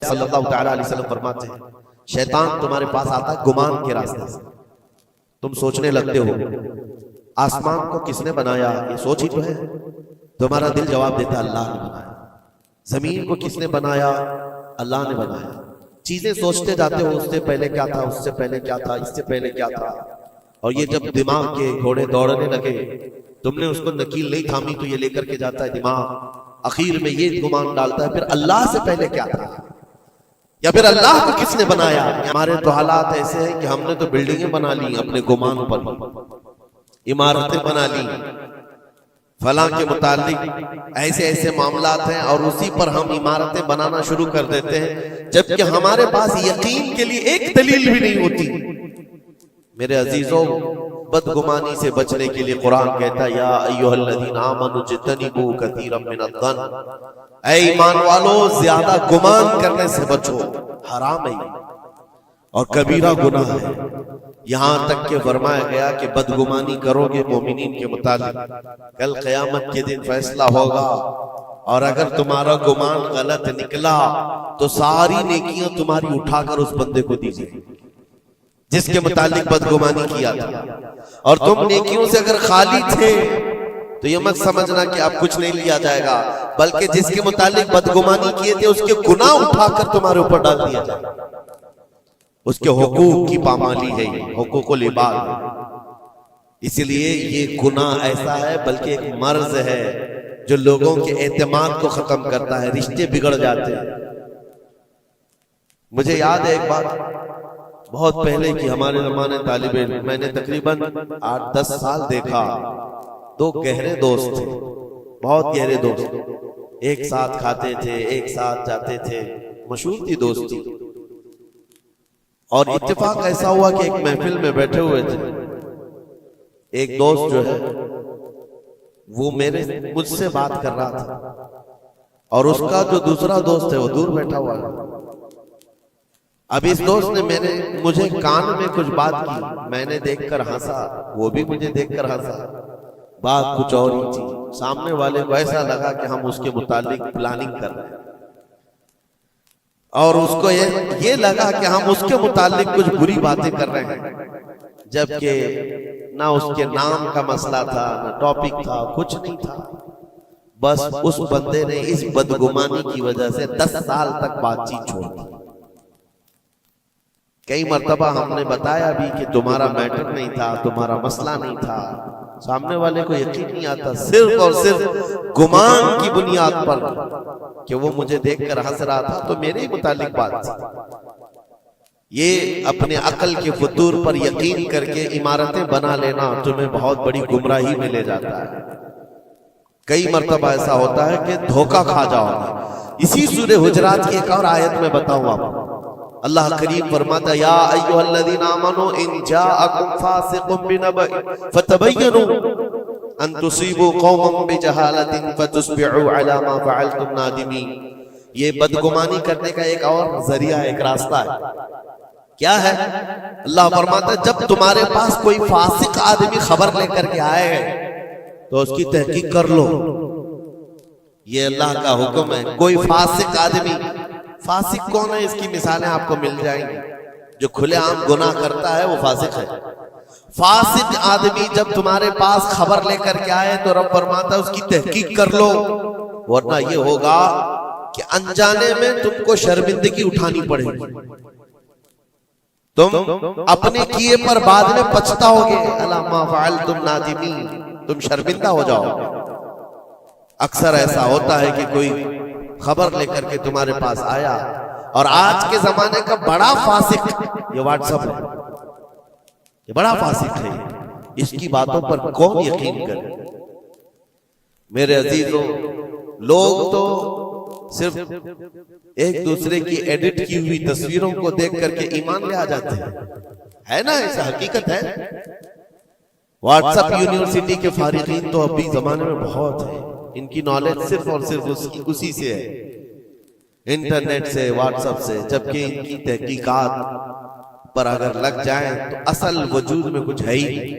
सल्लल्लाहु तआला अलैहि वसल्लम फरमाते हैं, शैतान तुम्हारे पास आता है गुमान के रास्ते से। तुम सोचने लगते हो आसमान को किसने बनाया, ये सोच ही तो है। तुम्हारा दिल जवाब देता है अल्लाह ने बनाया। जमीन को किसने बनाया, अल्लाह ने बनाया। चीजें सोचते जाते हो उससे पहले क्या था, उससे पहले क्या था, इससे पहले क्या था। और ये जब दिमाग के घोड़े दौड़ने लगे, तुमने उसको नकील नहीं थामी तो ये लेकर के जाता है दिमाग। आखिर में ये गुमान डालता है फिर अल्लाह से पहले क्या था, या फिर अल्लाह को किसने बनाया। हमारे तो हालात ऐसे हैं कि हमने तो बिल्डिंगें बना ली अपने गुमान पर, इमारतें बना ली फलां के मुतालिक, ऐसे ऐसे मामलात हैं और उसी पर हम इमारतें बनाना शुरू कर देते हैं, जबकि हमारे पास यकीन के लिए एक दलील भी नहीं होती। मेरे अजीजों, बदगुमानी से बचने के लिए कुरान कहता है या अय्युहल्लज़ीना आमनू इज्तनिबू कसीरम मिनज़्ज़न, ऐ ईमान वालों ज्यादा गुमान करने से बचो, हराम है और कबीरा गुनाह है। यहां तक के फरमाया गया कि बदगुमानी करोगे मोमिनीन के मुताबिक, कल क़यामत के दिन फैसला होगा और अगर तुम्हारा गुमान गलत निकला तो सारी नेकियां तुम्हारी उठाकर उस बंदे को दीजिए जिसके मुतालिक बदगुमानी किया था। और तुम नेकियों से अगर खाली थे तो ये मत समझना कि अब कुछ नहीं लिया जाएगा, बल्कि जिसके मुतालिक बदगुमानी किए थे उसके गुनाह उठाकर तुम्हारे ऊपर डाल दिया जाएगा। उसके हुकूक की पामाली है, हुकूकुल इबाद। इसलिए ये गुनाह ऐसा है बल्कि एक मर्ज है जो लोगों के एतमाद को खत्म करता है, रिश्ते बिगड़ जाते हैं। मुझे याद है एक बात बहुत पहले की, हमारे जमाने तालिब इल्म, मैंने तकरीबन 8-10 साल देखा, दो गहरे दोस्त थे, बहुत गहरे दोस्त, एक साथ खाते थे, एक साथ जाते थे, मशहूर थी दोस्ती। और इत्तेफाक ऐसा हुआ कि एक महफिल में बैठे हुए थे, एक दोस्त जो है वो मुझसे बात कर रहा था और उसका जो दूसरा दोस्त है वो दूर बैठा हुआ है। अब इस दोस्त ने मुझे कान में कुछ बात की, मैंने देखकर हंसा, वो भी मुझे देखकर हंसा, बात कुछ और ही थी। सामने वाले को ऐसा लगा कि हम उसके मुतालिक प्लानिंग कर रहे हैं और उसको ये लगा कि हम उसके मुतालिक कुछ बुरी बातें कर रहे हैं, जबकि ना उसके नाम का मसला था, ना टॉपिक था, कुछ नहीं था। बस उस बंदे ने इस बदगुमानी की वजह से 10 साल तक बातचीत छोड़ दी। कई मर्तबा हमने बताया भी कि तुम्हारा मैटर नहीं था, तुम्हारा मसला नहीं था, सामने वाले को यकीन नहीं आता, सिर्फ और सिर्फ गुमान की बुनियाद पर कि वो मुझे देखकर हंस रहा था तो मेरे ही मुतालिक बात थी। ये अपने अकल के फतूर पर यकीन करके इमारतें बना लेना तुम्हें बहुत बड़ी गुमराही में ले जाता है। कई मर्तबा ऐसा होता है कि धोखा खा जाओगे। इसी सूरह हुजरात की एक और आयत में बताऊं आपको, अल्लाह करीम फरमाता या अय्युहल्लज़ीना आमनू इन जाअकुम फासिकुम बिनबइन फतबय्यनु अन तुसीबू कौमन बिजहालतिन फतुस्बिहू अला मा फअलतुम नादिमीन। ये बदगुमानी करने का एक और जरिया, एक रास्ता है। क्या है? अल्लाह फरमाता है जब तुम्हारे पास कोई फासिक आदमी खबर लेकर के आए तो उसकी तहकीक कर लो। ये अल्लाह का हुक्म है। कोई फासिक आदमी, फासिक कौन है इसकी मिसालें आपको मिल जाएंगी। जो खुलेआम गुनाह करता है वो फासिक है। फासिक आदमी जब तुम्हारे पास खबर लेकर के आए तो रब फरमाता है उसकी तहकीक कर लो, वरना ये होगा कि अनजाने में तुमको शर्मिंदगी उठानी पड़ेगी, तुम अपने किए पर बाद में पछताओगे। अला मा फअलतुम नादिमीन, तुम शर्मिंदा हो जाओगे। अक्सर ऐसा होता है कि कोई खबर लेकर के तुम्हारे पास आया, और आज के जमाने का बड़ा फासिक ये व्हाट्सएप है, ये बड़ा फासिक है। इसकी बातों पर कौन यकीन करे? मेरे अजीजों, लोग तो सिर्फ एक दूसरे की एडिट की हुई तस्वीरों को देख करके ईमान ले आ जाते हैं, है ना? ऐसा हकीकत है। व्हाट्सएप यूनिवर्सिटी के फारिगीन तो अभी जमाने में बहुत है, इनकी नॉलेज सिर्फ और सिर्फ उसी से है, इंटरनेट से, व्हाट्सएप से। जबकि इनकी तहकीकात पर अगर लग जाए तो असल वजूद में कुछ है ही नहीं।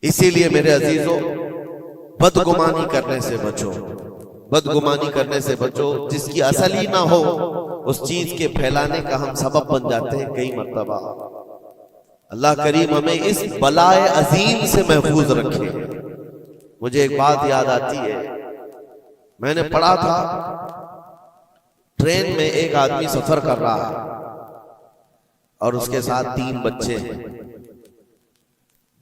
इसीलिए मेरे अजीजों, बदगुमानी करने से बचो। बदगुमानी करने से बचो, जिसकी असल ही ना हो उस चीज के फैलाने का हम सबब बन जाते हैं कई मर्तबा। अल्लाह करीम हमें इस बलाए अजीम से महफूज रखे। मुझे एक बात याद आती है, मैंने पढ़ा था ट्रेन में एक आदमी सफर कर रहा है और उसके साथ 3 बच्चे हैं।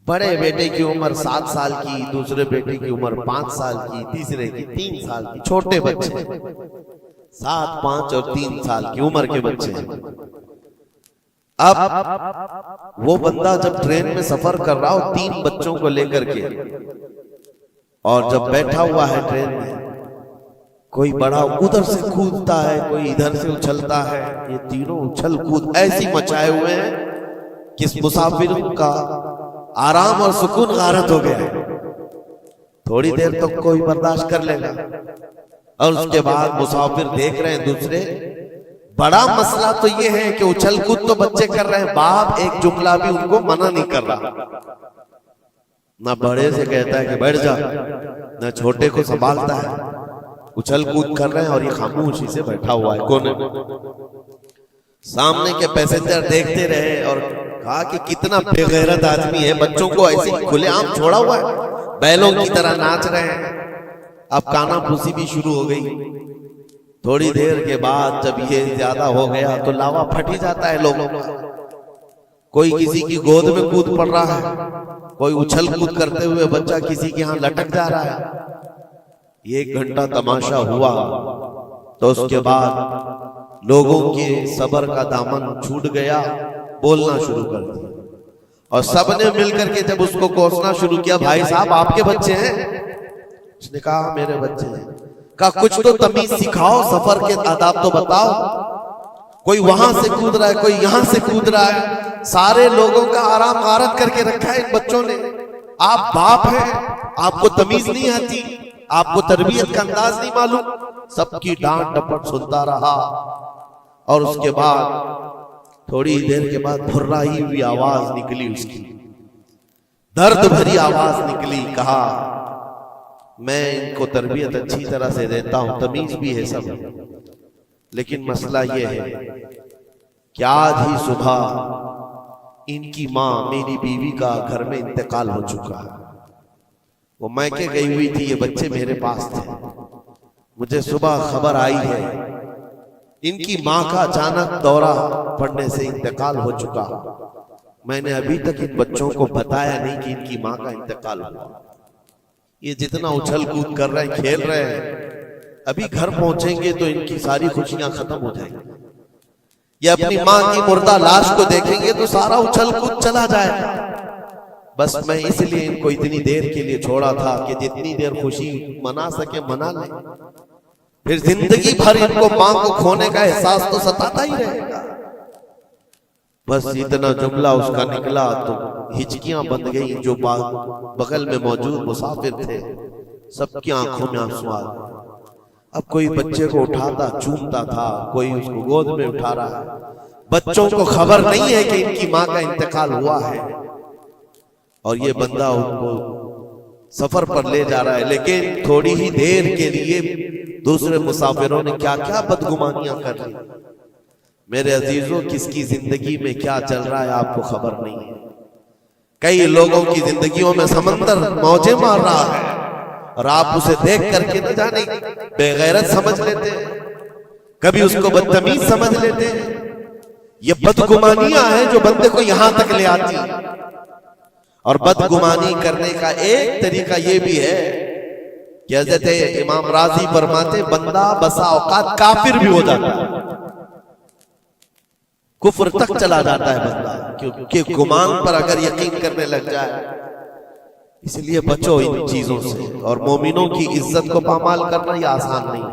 बड़े बेटे की उम्र 7 साल की, दूसरे बेटे की उम्र 5 साल की, तीसरे की 3 साल की। छोटे बच्चे 7, 5 और 3 साल की उम्र के बच्चे हैं। अब वो बंदा जब ट्रेन में सफर कर रहा हो 3 बच्चों को लेकर के, और जब बैठा हुआ है ट्रेन में, कोई बड़ा उधर से कूदता है, कोई इधर से उछलता है। ये तीनों उछल कूद ऐसी मचाए हुए हैं कि मुसाफिरों का आराम और सुकून गारत हो गया है। थोड़ी देर तक कोई बर्दाश्त कर लेगा, और उसके बाद मुसाफिर देख रहे हैं दूसरे। बड़ा मसला तो ये है कि उछल कूद तो बच्चे कर रहे हैं, बाप एक जुमला भी उनको मना नहीं कर रहा। ना बड़े से कहता है कि बैठ जा, ना छोटे को संभालता है। उछल कूद कर रहे हैं और ये खामोशी से बैठा हुआ है कोने में। सामने के पैसेंजर देखते रहे और कहा कि कितना बेगैरत आदमी है, बच्चों को ऐसे खुलेआम छोड़ा हुआ है, बैलों की तरह नाच रहे हैं। अब कानाफूसी भी शुरू हो गई। थोड़ी देर के बाद जब ये ज्यादा हो गया तो लावा फट ही जाता है लोगों का। कोई किसी की गोद में कूद पड़ रहा है, कोई उछल कूद करते हुए बच्चा किसी के यहाँ लटक जा रहा है। 1 घंटा तमाशा हुआ तो उसके बाद लोगों के सब्र का दामन छूट गया, बोलना शुरू कर दिया। और सबने मिलकर के जब उसको कोसना शुरू किया, भाई साहब आपके बच्चे हैं? उसने कहा मेरे बच्चे हैं। कहा कुछ तो तमीज सिखाओ, सफर के आदाब तो बताओ। कोई वहां से कूद रहा है, कोई यहां से कूद रहा है, सारे लोगों का आराम गारत करके रखा है इन बच्चों ने। आप बाप हैं, आपको तमीज नहीं आती, आपको तरबियत का अंदाज नहीं मालूम। सबकी डांट डपट सुनता रहा और उसके बाद थोड़ी देर के बाद भुर्राई हुई आवाज निकली, उसकी दर्द भरी आवाज निकली। कहा मैं इनको तरबियत अच्छी तरह से देता हूं, तमीज भी है सब, लेकिन मसला यह है कि आज ही सुबह इनकी माँ मेरी बीवी का घर में इंतकाल हो चुका है। वो मैके गई हुई थी, ये बच्चे मेरे पास थे। मुझे सुबह खबर आई है इनकी माँ का अचानक दौरा पड़ने से इंतकाल हो चुका। मैंने अभी तक इन बच्चों को बताया नहीं कि इनकी माँ का इंतकाल हुआ। ये जितना उछल कूद कर रहे हैं, खेल रहे हैं, अभी घर पहुंचेंगे तो इनकी सारी खुशियां खत्म हो जाएंगी। ये अपनी माँ की मुर्दा लाश को देखेंगे तो सारा उछल कूद चला जाएगा। बस मैं इसलिए इनको इतनी देर के लिए छोड़ा था कि जितनी देर खुशी मना सके मना ले, फिर जिंदगी भर इनको माँ को खोने का एहसास तो सताता ही रहेगा। बस इतना जुमला उसका निकला तो हिचकियां बंद गई। जो बगल में मौजूद मुसाफिर थे सबकी आंखों में आंसू आ गए। अब कोई बच्चे को उठाता चूमता था, कोई उसको गोद में उठा रहा है। बच्चों को खबर नहीं है कि इनकी माँ का इंतकाल हुआ है और ये बंदा उनको सफर पर ले जा रहा है। लेकिन थोड़ी ही देर के लिए दूसरे मुसाफिरों ने क्या क्या बदगुमानियां कर ली। मेरे अजीजों, किसकी जिंदगी में क्या चल रहा है आपको खबर नहीं है। कई लोगों की जिंदगियों में समंदर मौजें मार रहा है और आप उसे देख करके न जाने बेगैरत समझ लेते हैं, कभी उसको बदतमीज समझ लेते हैं। ये बदगुमानियां हैं जो बंदे को यहां तक ले आती है। और बदगुमानी करने का एक तरीका ये भी है कि हज़रत इमाम राजी फरमाते, बंदा बसा औकात काफिर भी हो जाता है, कुफ्र तक चला जाता है बंदा, क्योंकि गुमान पर अगर यकीन करने लग जाए। इसलिए बचो इन चीजों से। और मोमिनों की इज्जत को पामाल करना यह आसान नहीं है।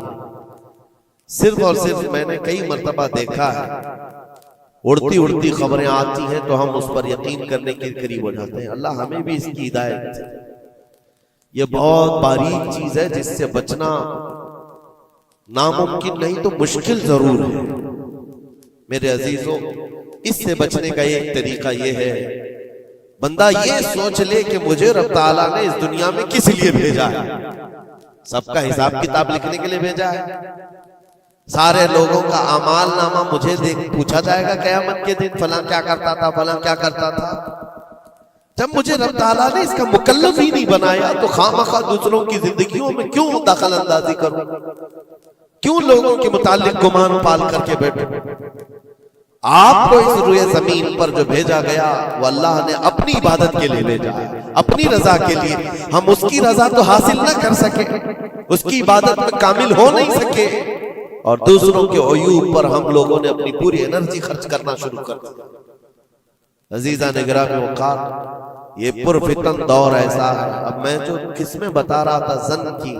सिर्फ और सिर्फ मैंने कई मर्तबा देखा है, उड़ती उड़ती खबरें आती हैं तो हम उस पर यकीन करने के करीब हो जाते हैं। अल्लाह हमें भी इसकी हिदायत दे। यह बहुत बारीक चीज है जिससे बचना नामुमकिन नहीं तो मुश्किल जरूर है। मेरे अजीजों, इससे बचने का एक तरीका यह है, बंदा ये सोच ले कि मुझे रब ताला ने इस दुनिया में किस लिए भेजा है। सबका हिसाब किताब लिखने के लिए भेजा है। सारे लोगों का अमाल नामा मुझे देख पूछा जाएगा क़यामत के दिन, फलां क्या करता था, फलां क्या करता था। जब मुझे रब ताला ने इसका मुकल्लफ ही नहीं बनाया तो खामखा दूसरों की जिंदगियों में क्यों दखल अंदाजी करूं, क्यों लोगों के मुतालिक गुमान पाल करके बैठूं। आपको इस रुए जमीन पर जो भेजा गया वो अल्लाह ने अपनी इबादत के लिए भेजा है, अपनी रजा के लिए। हम उसकी रजा तो हासिल ना कर सके, उसकी इबादत में कामिल हो नहीं सके, और दूसरों के अयूब पर हम लोगों ने अपनी पूरी एनर्जी खर्च करना शुरू कर दिया। अजीजा ने गिरामी औकात, ये पुरफितन दौर ऐसा है। अब मैं जो किसमें बता रहा था जन की,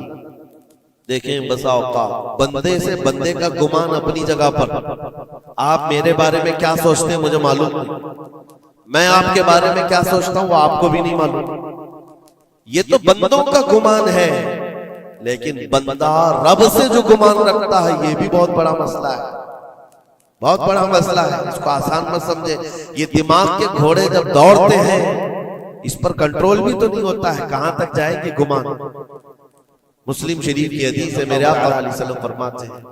देखें बसा औकात बंदे से बंदे का गुमान अपनी जगह पर। आप मेरे बारे में क्या सोचते हैं मुझे मालूम नहीं, मैं आपके बारे में क्या सोचता हूं वो आपको भी नहीं मालूम। ये तो बंदों का गुमान है, लेकिन बंदा रब से जो गुमान रखता है ये भी बहुत बड़ा मसला है, बहुत बड़ा मसला है। इसको आसान मत समझे। ये दिमाग के घोड़े जब दौड़ते हैं इस पर कंट्रोल भी तो नहीं होता है, कहां तक जाएंगे गुमान। मुस्लिम शरीफ की हदीस है, मेरे आका अलैहि सल्लम फरमाते हैं,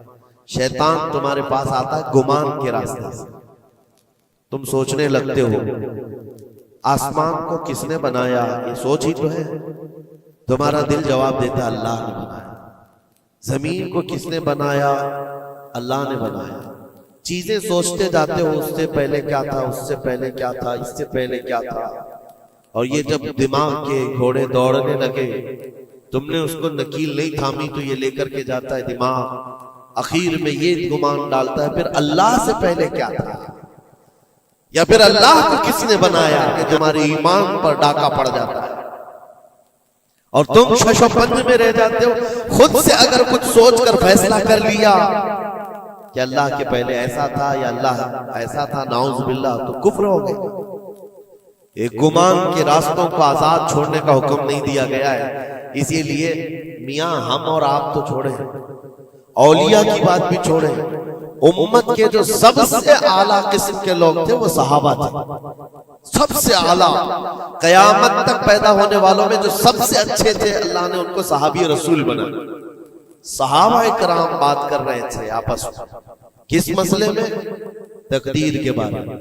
शैतान तुम्हारे पास आता है गुमान के रास्ते से। तुम सोचने लगते हो आसमान को किसने बनाया, ये सोच ही तो है। तुम्हारा दिल जवाब देता है अल्लाह ने बनाया। जमीन को किसने बनाया, अल्लाह ने बनाया। चीजें सोचते जाते हो उससे पहले क्या था, उससे पहले क्या था, इससे पहले क्या था। और ये जब दिमाग के घोड़े दौड़ने लगे, तुमने उसको नकील नहीं थामी तो ये लेकर के जाता है दिमाग। आखिर में ये गुमान डालता है फिर अल्लाह से पहले क्या था, या फिर अल्लाह को किसने बनाया, कि तुम्हारे ईमान पर डाका पड़ जाता है और तुम शशोपंज में रह जाते हो। खुद से अगर कुछ सोचकर फैसला कर लिया कि अल्लाह के पहले ऐसा था या अल्लाह ऐसा था, नाउज़ बिल्लाह, तो कुफ्र हो गया। एक गुमान के रास्तों को आजाद छोड़ने का हुक्म नहीं दिया गया है। इसीलिए मियां हम और आप तो छोड़े, औलिया की बात भी छोड़े, उम्मत के जो सबसे आला किस्म के लोग थे वो सहाबा थे। सबसे आला, कयामत तक पैदा होने वालों में जो सबसे अच्छे थे अल्लाह ने उनको सहाबी रसूल बनाया। सहाबा इकराम बात कर रहे थे आपस में, किस मसले में, तकदीर के बारे में,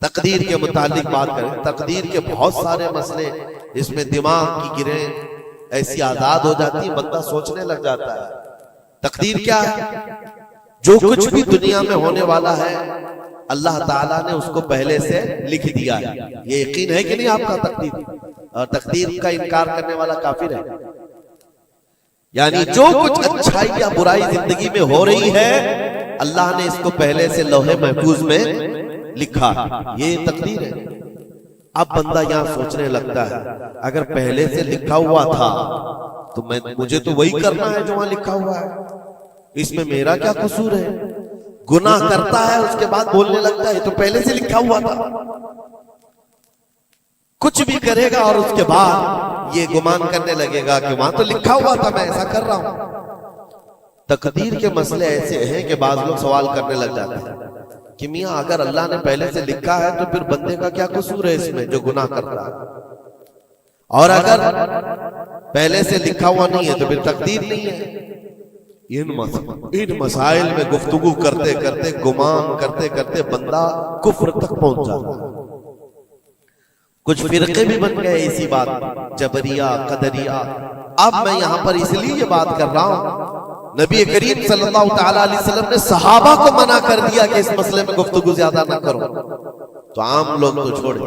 तकदीर के मुतालिक बात करें। तकदीर के बहुत सारे मसले, इसमें दिमाग की गिरें ऐसी आजाद हो जाती है, बंदा सोचने लग जाता है। तकदीर क्या है, जो कुछ भी दुनिया में होने वाला है अल्लाह ताला ने उसको पहले से लिख दिया है। ये यकीन है कि नहीं आपका तकदीर? और तकदीर का इनकार करने वाला काफिर है। यानी जो कुछ अच्छाई या बुराई जिंदगी में हो रही है अल्लाह ने इसको पहले से लौहे महफूज में लिखा, ये तकदीर है। अब बंदा यहां सोचने लगता है अगर पहले से लिखा हुआ था तो मुझे तो वही करना है जो वहां लिखा हुआ है, इसमें मेरा क्या कसूर है। गुनाह करता है उसके बाद बोलने लगता है तो पहले से लिखा हुआ था। कुछ भी करेगा और उसके बाद ये गुमान करने लगेगा कि वहां तो लिखा हुआ था, मैं ऐसा कर रहा हूं। तकदीर के मसले ऐसे हैं कि बाज लोग सवाल करने लग जाते हैं कि मियां अगर अल्लाह ने पहले से लिखा है तो फिर बंदे का क्या कसूर है इसमें जो गुनाह कर रहा है, और अगर पहले से लिखा हुआ नहीं है तो फिर तकदीर नहीं है। इन मसाइल में गुफ्तगू करते करते, गुमान करते करते बंदा कुफ्र तक पहुंच जाता है। कुछ फिरके भी बन गए इसी बात, जबरिया, कदरिया। अब मैं यहां पर इसलिए ये बात कर रहा हूं, नबी करीम सल्लल्लाहु तआला अलैहि वसल्लम ने सहाबा को मना कर दिया कि इस मसले में गुफ्तगू ज्यादा ना करो, तो आम लोग तो छोड़े।